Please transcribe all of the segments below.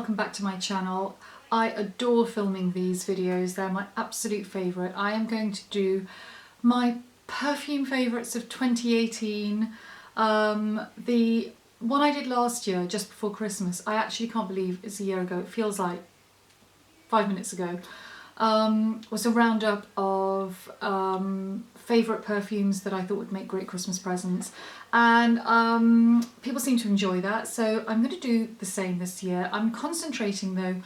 welcome back to my channel. I adore filming these videos, they're my absolute favourite. I am going to do my perfume favourites of 2018. The one I did last year, just before Christmas, I actually can't believe it's a year ago, it feels like 5 minutes ago, was a roundup of favourite perfumes that I thought would make great Christmas presents, and people seem to enjoy that, so I'm going to do the same this year. I'm concentrating though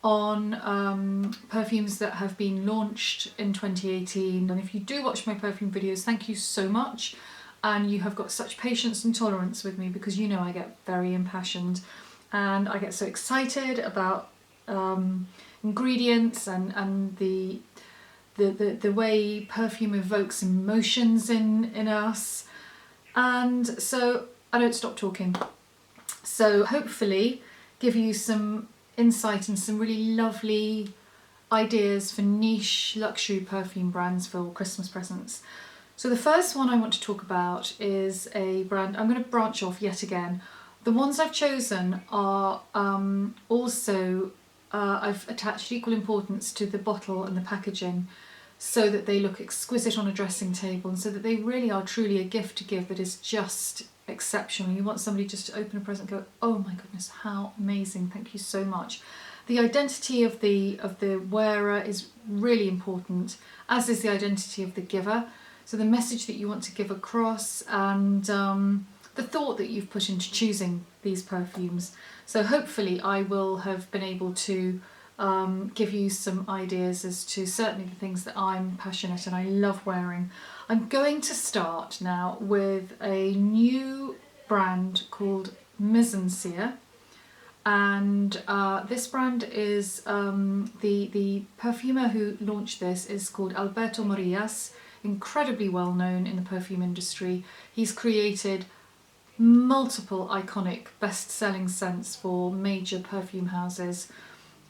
on perfumes that have been launched in 2018, and if you do watch my perfume videos, thank you so much, and you have got such patience and tolerance with me, because you know I get very impassioned and I get so excited about ingredients and the way perfume evokes emotions in us, and so I don't stop talking. So hopefully give you some insight and some really lovely ideas for niche luxury perfume brands for Christmas presents. So the first one I want to talk about is a brand. I'm going to branch off yet again. The ones I've chosen are also I've attached equal importance to the bottle and the packaging, so that they look exquisite on a dressing table, and so that they really are truly a gift to give that is just exceptional. You want somebody just to open a present and go, oh my goodness, how amazing, thank you so much. The identity of the wearer is really important, as is the identity of the giver. So the message that you want to give across, and the thought that you've put into choosing these perfumes. So hopefully I will have been able to give you some ideas as to certainly the things that I'm passionate and I love wearing. I'm going to start now with a new brand called Mizensir, and this brand is the perfumer who launched this is called Alberto Morillas, incredibly well known in the perfume industry. He's created multiple iconic best-selling scents for major perfume houses.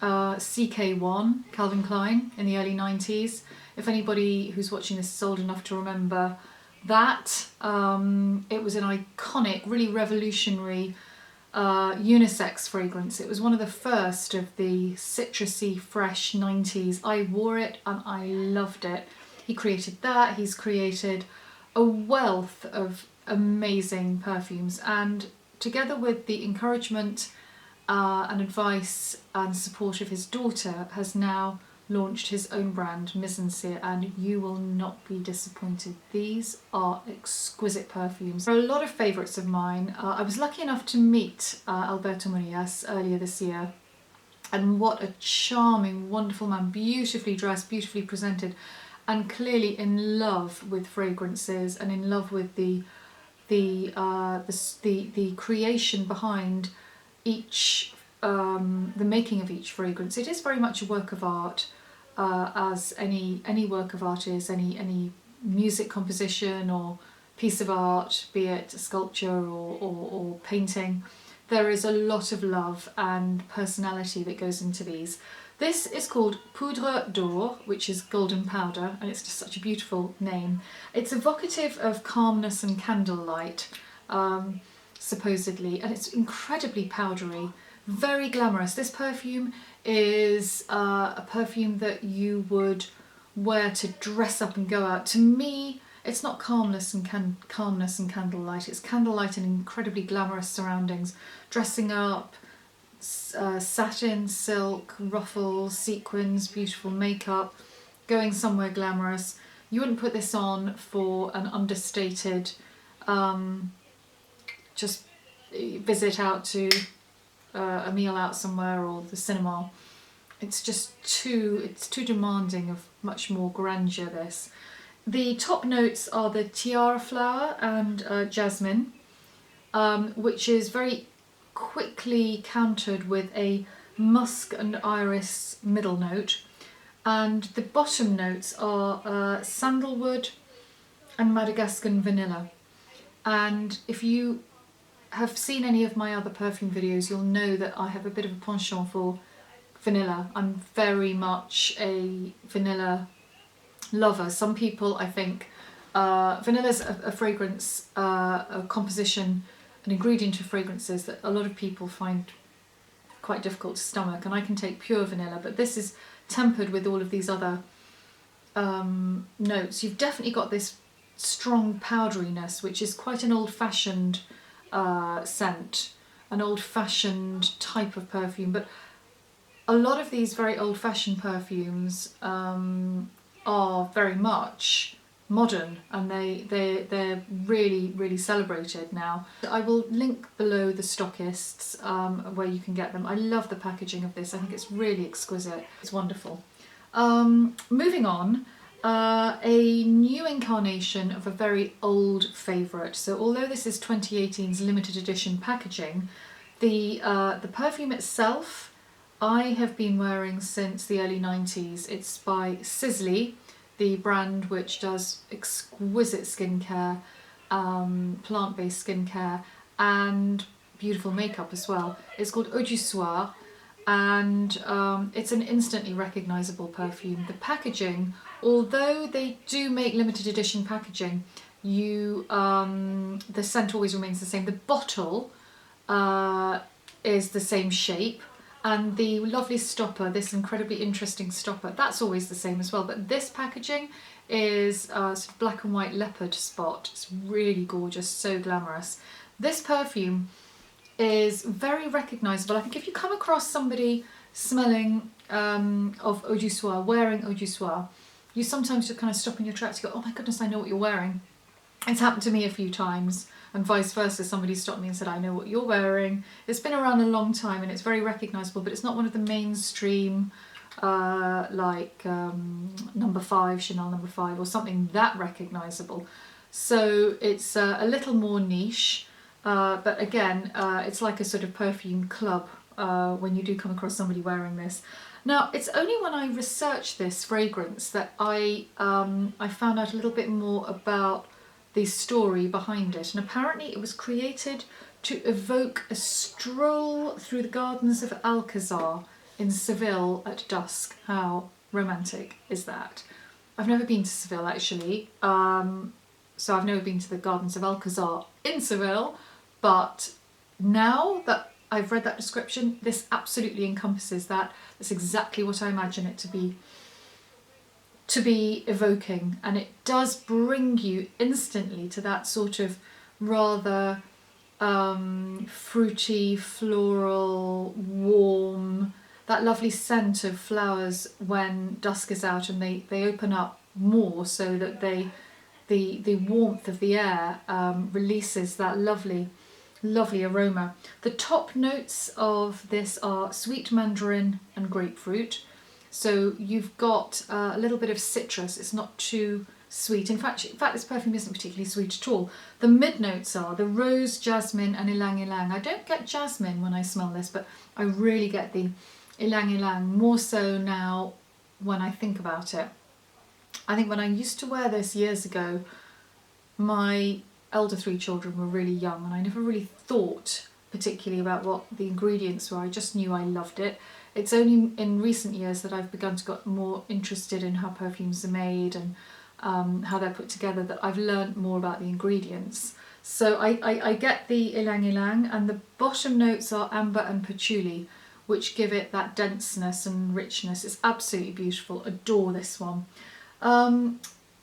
CK1, Calvin Klein, in the early 90s. If anybody who's watching this is old enough to remember that, it was an iconic, really revolutionary unisex fragrance. It was one of the first of the citrusy, fresh 90s. I wore it and I loved it. He created that. He's created a wealth of amazing perfumes, and together with the encouragement and advice and support of his daughter, has now launched his own brand, Mizensir, and you will not be disappointed. These are exquisite perfumes. There are a lot of favourites of mine. I was lucky enough to meet Alberto Morillas earlier this year, and what a charming, wonderful man, beautifully dressed, beautifully presented, and clearly in love with fragrances and in love with the creation behind each, the making of each fragrance. It is very much a work of art, as any work of art is, any music composition or piece of art, be it sculpture or painting. There is a lot of love and personality that goes into these. This is called Poudre d'Or, which is golden powder, and it's just such a beautiful name. It's evocative of calmness and candlelight, supposedly, and it's incredibly powdery, very glamorous. This perfume is a perfume that you would wear to dress up and go out. To me, it's not calmness and candlelight. It's candlelight and incredibly glamorous surroundings, dressing up, satin, silk, ruffles, sequins, beautiful makeup, going somewhere glamorous. You wouldn't put this on for an understated just visit out to a meal out somewhere or the cinema. It's just it's too demanding of much more grandeur, this. The top notes are the tiara flower and jasmine, which is very quickly countered with a musk and iris middle note, and the bottom notes are sandalwood and Madagascan vanilla. And if you have seen any of my other perfume videos, you'll know that I have a bit of a penchant for vanilla. I'm very much a vanilla lover. Some people, I think, vanilla's a fragrance, a composition, an ingredient of fragrances that a lot of people find quite difficult to stomach, and I can take pure vanilla, but this is tempered with all of these other notes. You've definitely got this strong powderiness, which is quite an old-fashioned scent, an old-fashioned type of perfume, but a lot of these very old-fashioned perfumes are very much modern, and they're really celebrated now. I will link below the stockists where you can get them. I love the packaging of this. I think it's really exquisite. It's wonderful. Moving on, a new incarnation of a very old favourite. So although this is 2018's limited edition packaging, the perfume itself I have been wearing since the early 90s. It's by Sisley, the brand which does exquisite skincare, plant-based skincare, and beautiful makeup as well. It's called Eau du Soir, and it's an instantly recognisable perfume. The packaging, although they do make limited edition packaging, the scent always remains the same. The bottle is the same shape, and the lovely stopper, this incredibly interesting stopper, that's always the same as well. But this packaging is sort of black and white leopard spot. It's really gorgeous, so glamorous. This perfume is very recognisable. I think if you come across somebody smelling of Eau du Soir, wearing Eau du Soir, you sometimes just kind of stop in your tracks. You go, oh my goodness, I know what you're wearing. It's happened to me a few times, and vice versa. Somebody stopped me and said, I know what you're wearing. It's been around a long time and it's very recognisable, but it's not one of the mainstream like number 5, Chanel number 5, or something that recognisable. So it's a little more niche, but again, it's like a sort of perfume club when you do come across somebody wearing this. Now, it's only when I researched this fragrance that I found out a little bit more about the story behind it, and apparently it was created to evoke a stroll through the gardens of Alcazar in Seville at dusk. How romantic is that? I've never been to Seville actually, so I've never been to the gardens of Alcazar in Seville, but now that I've read that description, this absolutely encompasses that. That's exactly what I imagine it to be evoking, and it does bring you instantly to that sort of rather fruity, floral, warm, that lovely scent of flowers when dusk is out and they open up more, so that the warmth of the air releases that lovely aroma. The top notes of this are sweet mandarin and grapefruit. So you've got a little bit of citrus. It's not too sweet. In fact, this perfume isn't particularly sweet at all. The mid notes are the rose, jasmine, and ylang ylang. I don't get jasmine when I smell this, but I really get the ylang ylang, more so now when I think about it. I think when I used to wear this years ago, my elder 3 children were really young, and I never really thought particularly about what the ingredients were. I just knew I loved it. It's only in recent years that I've begun to get more interested in how perfumes are made and how they're put together, that I've learned more about the ingredients. So I get the ylang ylang, and the bottom notes are amber and patchouli, which give it that denseness and richness. It's absolutely beautiful. Adore this one.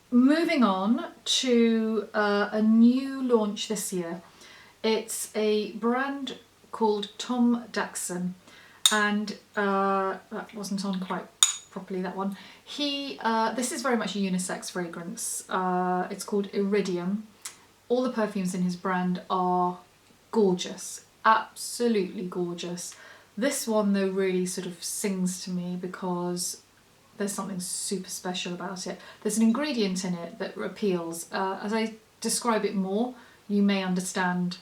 Moving on to a new launch this year. It's a brand called Tom Daxon, and that wasn't on quite properly, that one. This is very much a unisex fragrance. It's called Iridium. All the perfumes in his brand are gorgeous, absolutely gorgeous. This one though really sort of sings to me because there's something super special about it. There's an ingredient in it that appeals. As I describe it more, you may understand.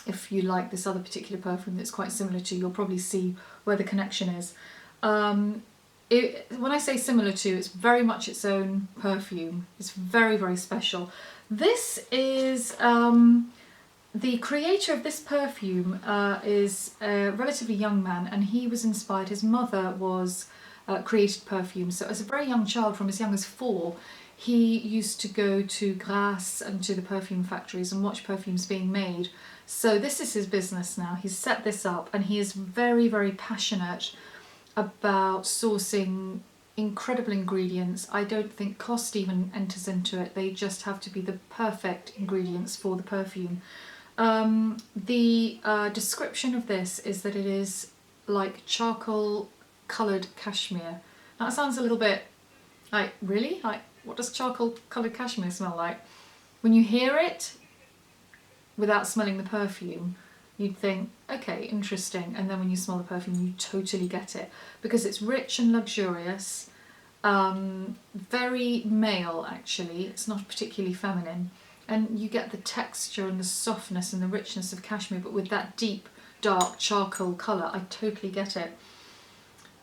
If you like this other particular perfume that's quite similar to, you'll probably see where the connection is. When I say similar to, it's very much its own perfume. It's very special. This is, the creator of this perfume is a relatively young man, and he was inspired, his mother was created perfume. So as a very young child, from as young as 4, he used to go to Grasse and to the perfume factories and watch perfumes being made. So this is his business now. He's set this up, and he is very, very passionate about sourcing incredible ingredients. I don't think cost even enters into it. They just have to be the perfect ingredients for the perfume. The description of this is that it is like charcoal coloured cashmere. Now that sounds a little bit like, really? Like, what does charcoal coloured cashmere smell like? When you hear it without smelling the perfume, you'd think, okay, interesting. And then when you smell the perfume, you totally get it, because it's rich and luxurious, very male actually. It's not particularly feminine. And you get the texture and the softness and the richness of cashmere, but with that deep, dark charcoal colour. I totally get it.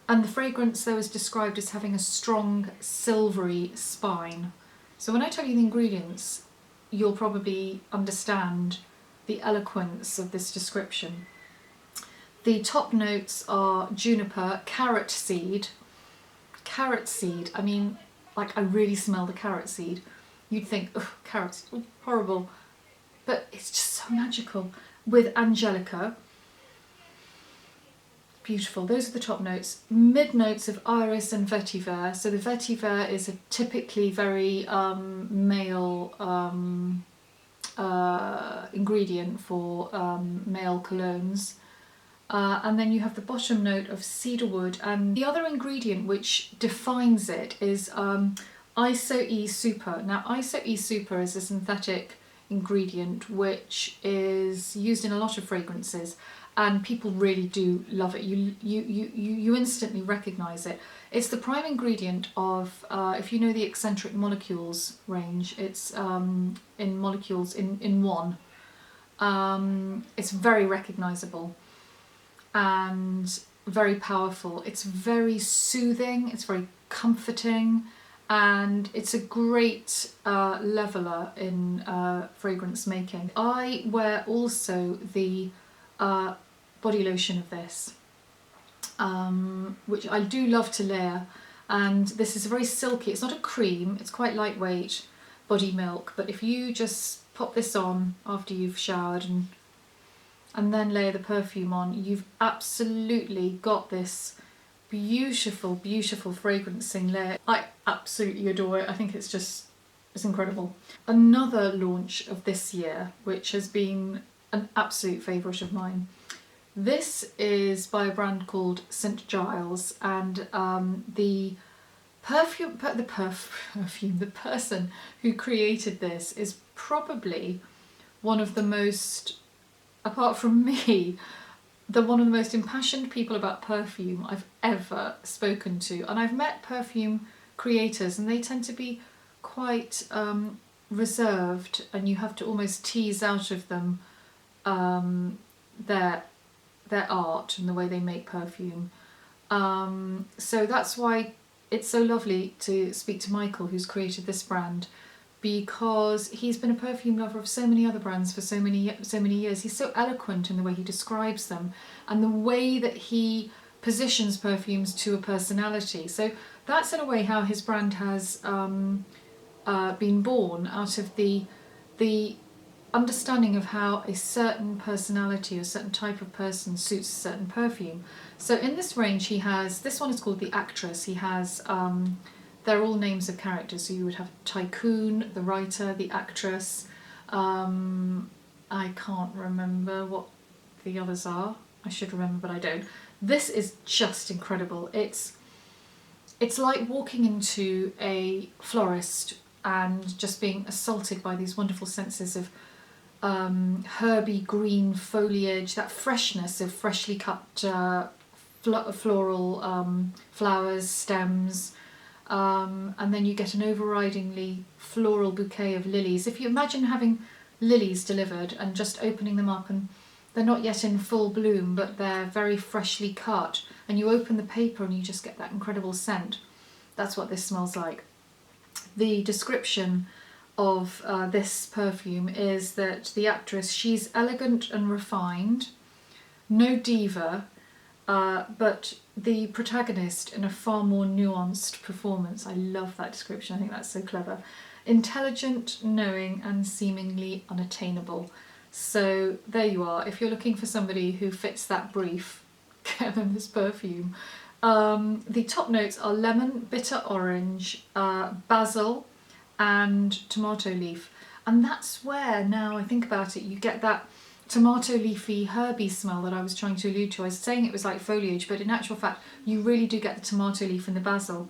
And the fragrance, though, is described as having a strong silvery spine. So when I tell you the ingredients, you'll probably understand the eloquence of this description. The top notes are juniper, carrot seed. Carrot seed, I mean, like, I really smell the carrot seed. You'd think, ugh, carrots, oh, horrible. But it's just so magical. With angelica. Beautiful. Those are the top notes. Mid notes of iris and vetiver. So the vetiver is a typically very male ingredient for male colognes. And then you have the bottom note of cedarwood. And the other ingredient which defines it is Iso E Super. Now, Iso E Super is a synthetic ingredient which is used in a lot of fragrances, and people really do love it. You instantly recognise it. It's the prime ingredient of, if you know the eccentric molecules range, it's in molecules in one. It's very recognisable and very powerful. It's very soothing, it's very comforting, and it's a great leveller in fragrance making. I wear also the body lotion of this, which I do love to layer, and this is very silky. It's not a cream, it's quite lightweight body milk, but if you just pop this on after you've showered and then layer the perfume on, you've absolutely got this beautiful, beautiful fragrancing layer. I absolutely adore it. I think it's incredible. Another launch of this year, which has been an absolute favourite of mine. This is by a brand called St. Giles, and the person who created this is probably one of the most, apart from me, one of the most impassioned people about perfume I've ever spoken to. And I've met perfume creators, and they tend to be quite reserved, and you have to almost tease out of them their art and the way they make perfume. So that's why it's so lovely to speak to Michael, who's created this brand, because he's been a perfume lover of so many other brands for so many years. He's so eloquent in the way he describes them and the way that he positions perfumes to a personality. So that's in a way how his brand has been born, out of the understanding of how a certain personality or a certain type of person suits a certain perfume. So in this range he has, this one is called The Actress. He has, they're all names of characters, so you would have Tycoon, the writer, the actress. I can't remember what the others are. I should remember, but I don't. This is just incredible. It's like walking into a florist and just being assaulted by these wonderful senses of herby green foliage, that freshness of freshly cut floral flowers, stems, and then you get an overridingly floral bouquet of lilies. If you imagine having lilies delivered and just opening them up, and they're not yet in full bloom, but they're very freshly cut, and you open the paper and you just get that incredible scent. That's what this smells like. The description of this perfume is that the actress, she's elegant and refined, no diva, but the protagonist in a far more nuanced performance. I love that description, I think that's so clever. Intelligent, knowing and seemingly unattainable. So there you are, if you're looking for somebody who fits that brief, get them this perfume. The top notes are lemon, bitter orange, basil and tomato leaf. And that's where, now I think about it, you get that tomato leafy herby smell that I was trying to allude to. I was saying it was like foliage, but in actual fact you really do get the tomato leaf and the basil.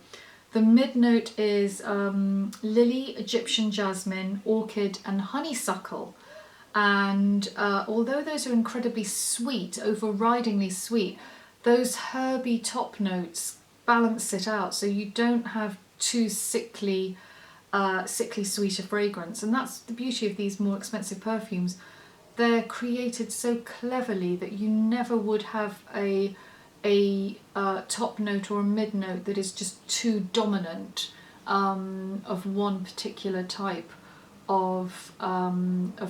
The mid note is lily, Egyptian jasmine, orchid and honeysuckle. And although those are incredibly sweet, overridingly sweet, those herby top notes balance it out, so you don't have too sickly sweeter fragrance. And that's the beauty of these more expensive perfumes. They're created so cleverly that you never would have a top note or a mid note that is just too dominant of one particular type of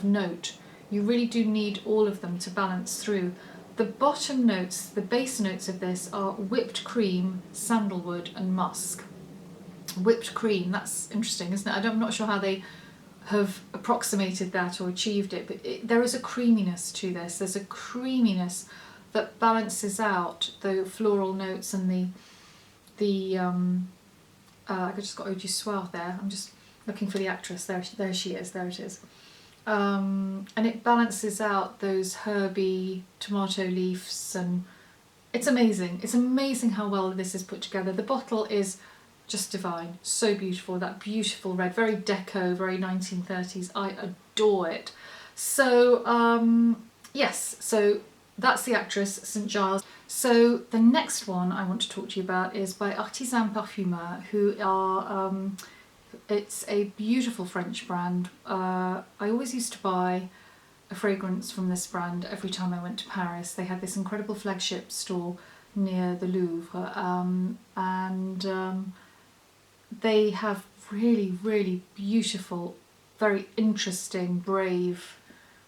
note. You really do need all of them to balance through. The bottom notes, the base notes of this are whipped cream, sandalwood and musk. Whipped cream, that's interesting, isn't it? I'm not sure how they have approximated that or achieved it, but there is a creaminess to this. There's a creaminess that balances out the floral notes and I just got Eau du Soir there. I'm just looking for the actress. There she is. There it is. And it balances out those herby tomato leaves, and it's amazing. It's amazing how well this is put together. The bottle is just divine, so beautiful, that beautiful red, very deco, very 1930s. I adore it. So yes, so that's The Actress, St. Giles. So the next one I want to talk to you about is by Artisan Parfumeur, who are it's a beautiful French brand. I always used to buy a fragrance from this brand every time I went to Paris. They had this incredible flagship store near the Louvre, and they have really, really beautiful, very interesting, brave,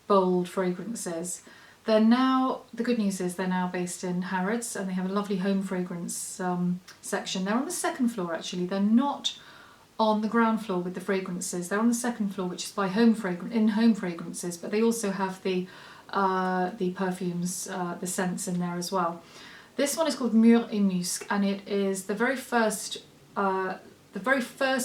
bold fragrances. They're now, the good news is they're now based in Harrods, and they have a lovely home fragrance section. They're on the second floor actually. They're not on the ground floor with the fragrances. They're on the second floor, which is by home fragrances, but they also have the perfumes, the scents in there as well. This one is called Mure et Musc, and it is the very first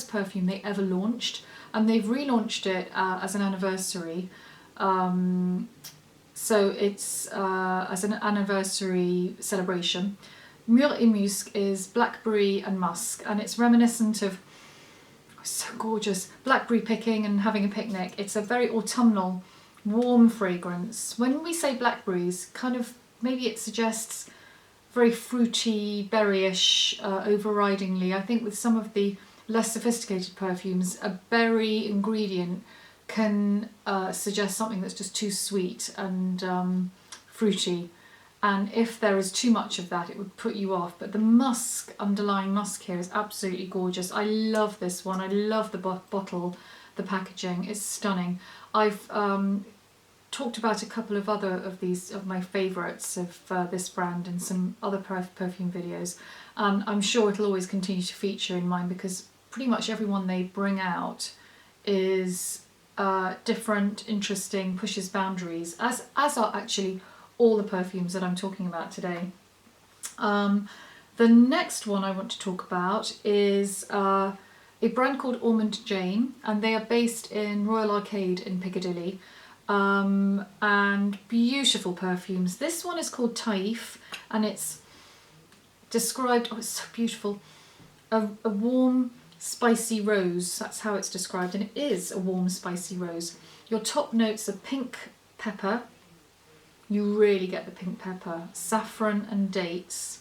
perfume they ever launched, and they've relaunched it as an anniversary. So it's as an anniversary celebration. Mure et Musc is blackberry and musk, and it's reminiscent of, so gorgeous, blackberry picking and having a picnic. It's a very autumnal, warm fragrance. When we say blackberries, kind of maybe it suggests very fruity, berryish, overridingly. I think with some of the less sophisticated perfumes, a berry ingredient can suggest something that's just too sweet and fruity, and if there is too much of that it would put you off. But the musk, underlying musk here, is absolutely gorgeous. I love this one. I love the bottle, the packaging, it's stunning. I've talked about a couple of other of my favourites of this brand in some other perfume videos, and I'm sure it'll always continue to feature in mine because pretty much everyone they bring out is different, interesting, pushes boundaries, as are actually all the perfumes that I'm talking about today. The next one I want to talk about is a brand called Ormonde Jayne, and they are based in Royal Arcade in Piccadilly, and beautiful perfumes. This one is called Taif, and it's described, oh it's so beautiful, a warm spicy rose, that's how it's described, and it is a warm spicy rose. Your top notes are pink pepper, you really get the pink pepper, saffron and dates.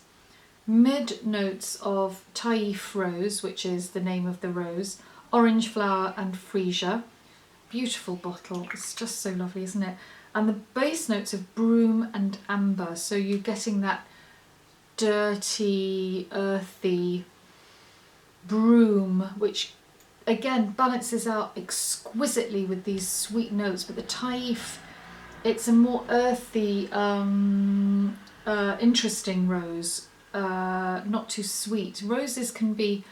Mid notes of Taif rose, which is the name of the rose, orange flower and freesia. Beautiful bottle, it's just so lovely, isn't it? And the base notes of broom and amber, so you're getting that dirty, earthy broom, which again balances out exquisitely with these sweet notes. But the Taif, it's a more earthy, interesting rose, not too sweet. Roses can be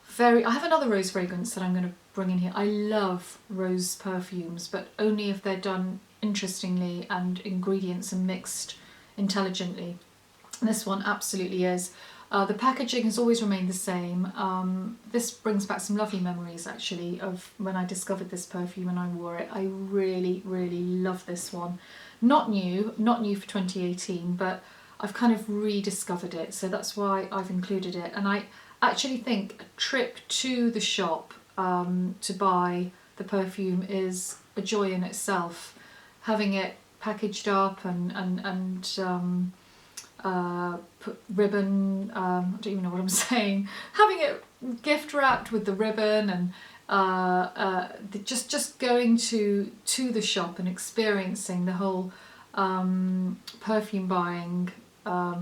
very... I have another rose fragrance that I'm going to bring in here. I love rose perfumes, but only if they're done interestingly and ingredients are mixed intelligently. And this one absolutely is. The packaging has always remained the same. This brings back some lovely memories actually of when I discovered this perfume and I wore it. I really, really love this one. Not new for 2018, but I've kind of rediscovered it, so that's why I've included it. And I actually think a trip to the shop to buy the perfume is a joy in itself. Having it packaged up and put ribbon, I don't even know what I'm saying, having it gift wrapped with the ribbon, and just going to the shop and experiencing the whole perfume buying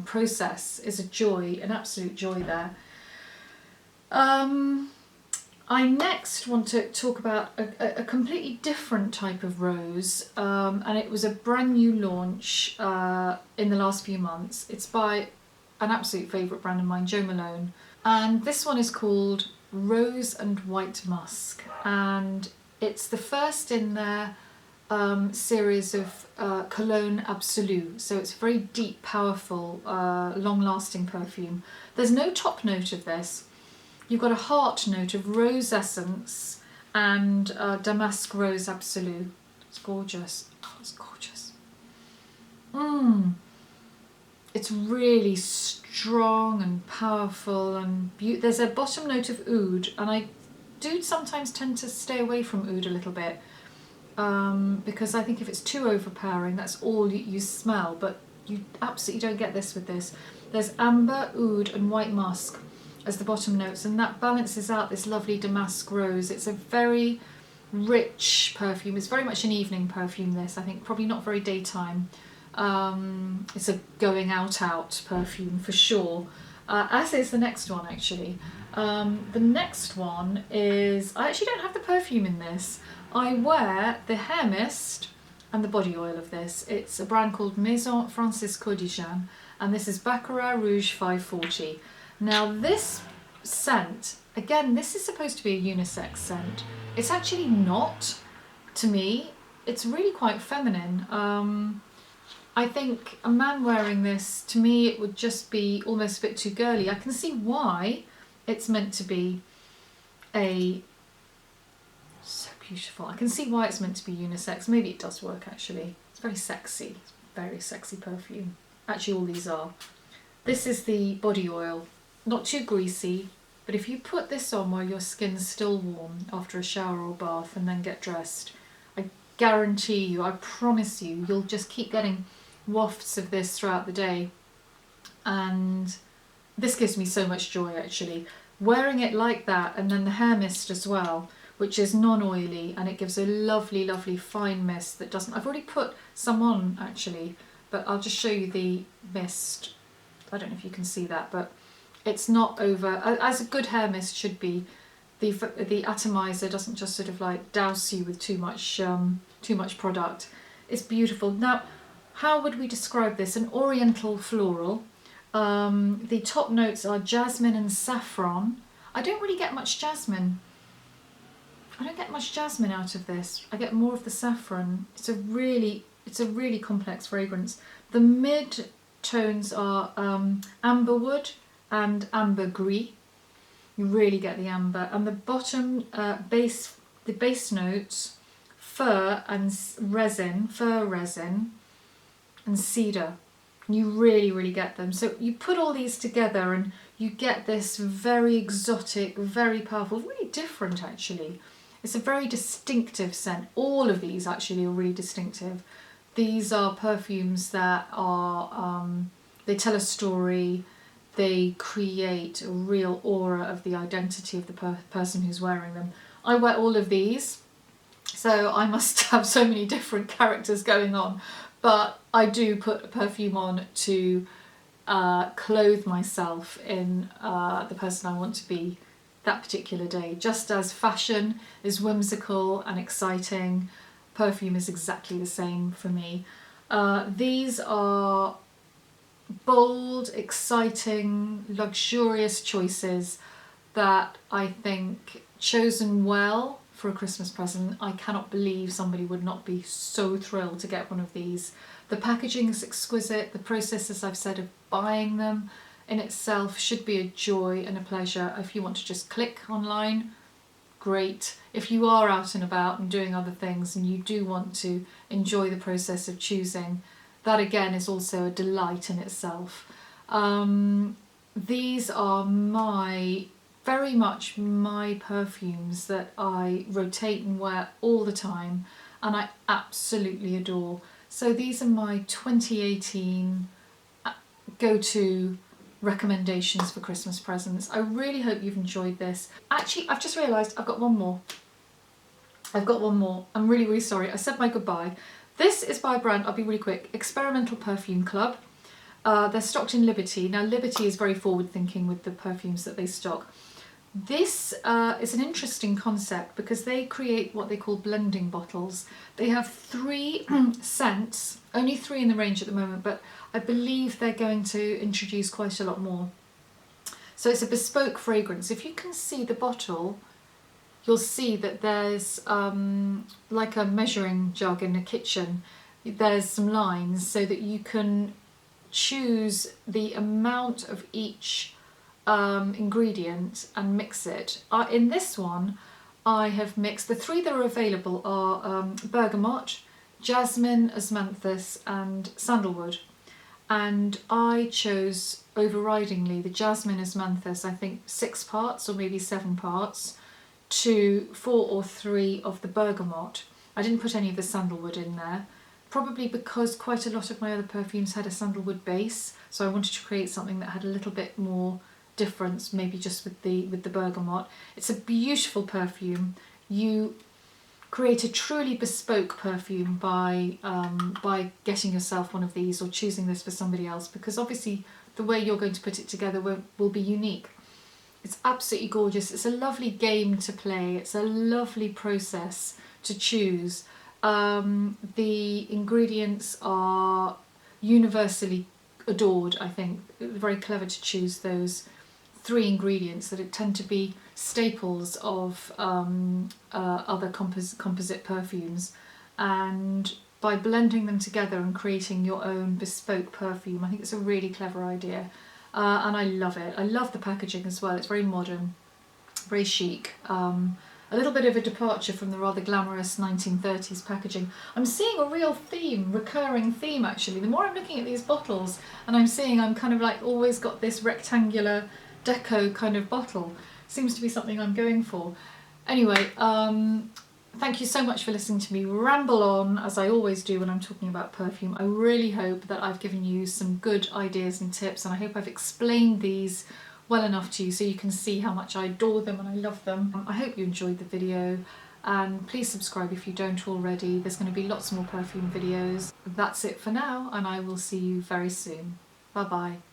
process is a joy, an absolute joy there. I next want to talk about a completely different type of rose, and it was a brand new launch in the last few months. It's by an absolute favourite brand of mine, Jo Malone, and this one is called Rose and White Musk, and it's the first in their series of cologne Absolu, so it's a very deep, powerful, long-lasting perfume. There's no top note of this. You've got a heart note of rose essence and damask rose Absolu. It's gorgeous. Oh, it's gorgeous. It's really strong and powerful and there's a bottom note of oud, and I do sometimes tend to stay away from oud a little bit because I think if it's too overpowering, that's all you smell, but you absolutely don't get this with this. There's amber, oud and white musk as the bottom notes, and that balances out this lovely damask rose. It's a very rich perfume. It's very much an evening perfume, this. I think probably not very daytime. It's a going out perfume for sure, as is the next one actually. The next one is, I actually don't have the perfume in this. I wear the hair mist and the body oil of this. It's a brand called Maison KURKDIJAN, and this is Baccarat Rouge 540. Now this scent, again, this is supposed to be a unisex scent. It's actually not, to me. It's really quite feminine. I think a man wearing this, to me, it would just be almost a bit too girly. I can see why it's meant to be so beautiful. I can see why it's meant to be unisex. Maybe it does work actually. It's very sexy. It's a very sexy perfume. Actually, all these are. This is the body oil. Not too greasy, but if you put this on while your skin's still warm after a shower or bath and then get dressed, I guarantee you, I promise you, you'll just keep getting wafts of this throughout the day. And this gives me so much joy actually. Wearing it like that, and then the hair mist as well, which is non-oily, and it gives a lovely, lovely fine mist that doesn't... I've already put some on actually, but I'll just show you the mist. I don't know if you can see that, but it's not over, as a good hair mist should be. The atomizer doesn't just sort of like douse you with too much product. It's beautiful. Now, how would we describe this? An oriental floral. The top notes are jasmine and saffron. I don't really get much jasmine. I don't get much jasmine out of this. I get more of the saffron. It's a really complex fragrance. The mid tones are amberwood and ambergris. You really get the amber. And the bottom base notes, fir resin and cedar. You really get them. So you put all these together and you get this very exotic, very powerful, really different actually. It's a very distinctive scent. All of these actually are really distinctive. These are perfumes that are, they tell a story, they create a real aura of the identity of the person who's wearing them. I wear all of these, so I must have so many different characters going on, but I do put a perfume on to clothe myself in the person I want to be that particular day. Just as fashion is whimsical and exciting, perfume is exactly the same for me. These are bold, exciting, luxurious choices that I think, chosen well for a Christmas present, I cannot believe somebody would not be so thrilled to get one of these. The packaging is exquisite. The process, as I've said, of buying them in itself should be a joy and a pleasure. If you want to just click online, great. If you are out and about and doing other things and you do want to enjoy the process of choosing, that again is also a delight in itself. These are very much my perfumes that I rotate and wear all the time, and I absolutely adore. So these are my 2018 go-to recommendations for Christmas presents. I really hope you've enjoyed this. Actually, I've just realised I've got one more. I'm really, really sorry. I said my goodbye. This is by a brand, I'll be really quick, Experimental Perfume Club. They're stocked in Liberty. Now, Liberty is very forward-thinking with the perfumes that they stock. This is an interesting concept because they create what they call blending bottles. They have 3 scents, only 3 in the range at the moment, but I believe they're going to introduce quite a lot more. So it's a bespoke fragrance. If you can see the bottle, you'll see that there's like a measuring jug in a kitchen. There's some lines so that you can choose the amount of each ingredient and mix it. In this one I have mixed, the 3 that are available are bergamot, jasmine, osmanthus and sandalwood, and I chose overridingly the jasmine osmanthus, I think 6 parts or maybe 7 parts, to 4 or 3 of the bergamot. I didn't put any of the sandalwood in there, probably because quite a lot of my other perfumes had a sandalwood base, so I wanted to create something that had a little bit more difference, maybe just with the bergamot. It's a beautiful perfume. You create a truly bespoke perfume by getting yourself one of these or choosing this for somebody else, because obviously the way you're going to put it together will be unique. It's absolutely gorgeous. It's a lovely game to play. It's a lovely process to choose. The ingredients are universally adored, I think. Very clever to choose those 3 ingredients that tend to be staples of other composite perfumes, and by blending them together and creating your own bespoke perfume, I think it's a really clever idea, and I love it. I love the packaging as well. It's very modern, very chic. A little bit of a departure from the rather glamorous 1930s packaging. I'm seeing a real theme, recurring theme actually. The more I'm looking at these bottles and I'm kind of like always got this rectangular deco kind of bottle. Seems to be something I'm going for. Anyway, thank you so much for listening to me ramble on, as I always do when I'm talking about perfume. I really hope that I've given you some good ideas and tips, and I hope I've explained these well enough to you so you can see how much I adore them and I love them. I hope you enjoyed the video, and please subscribe if you don't already. There's going to be lots more perfume videos. That's it for now, and I will see you very soon. Bye bye.